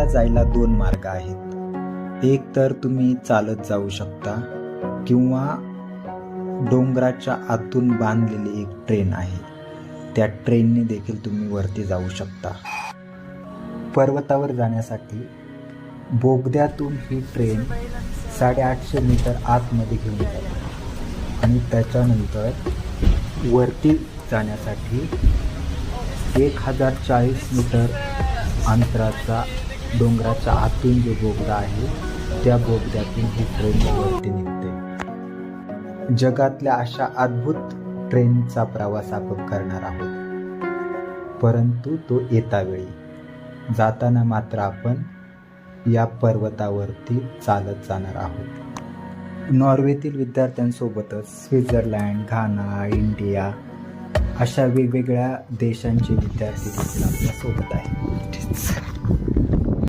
जायला दोन मार्ग आहेत. एक तर तुम्ही चालत जाऊ शकता किंवा डोंगराच्या आतून बांधलेली एक ट्रेन आहे, त्या ट्रेनने देखील तुम्ही वरती जाऊ शकता. पर्वतावर जाण्यासाठी बोगद्यातून ही ट्रेन 850 मीटर आतमध्ये घेऊन जाते आणि त्याच्यानंतर वरती जाण्यासाठी 1040 मीटर अंतराचा डोंगराच्या आतून जो बोगदा आहे त्या बोगद्यातून ही ट्रेन वरती निघते. जगातल्या अशा अद्भुत ट्रेनचा प्रवास आपण करणार आहोत, परंतु तो येता वेळी. जाताना मात्र आपण या पर्वतावरती चालत जाणार आहोत. नॉर्वेतील विद्यार्थ्यांसोबतच स्वित्झर्लंड, घाना, इंडिया अशा वेगवेगळ्या देशांचे विद्यार्थी देखील आपल्या सोबत आहेत.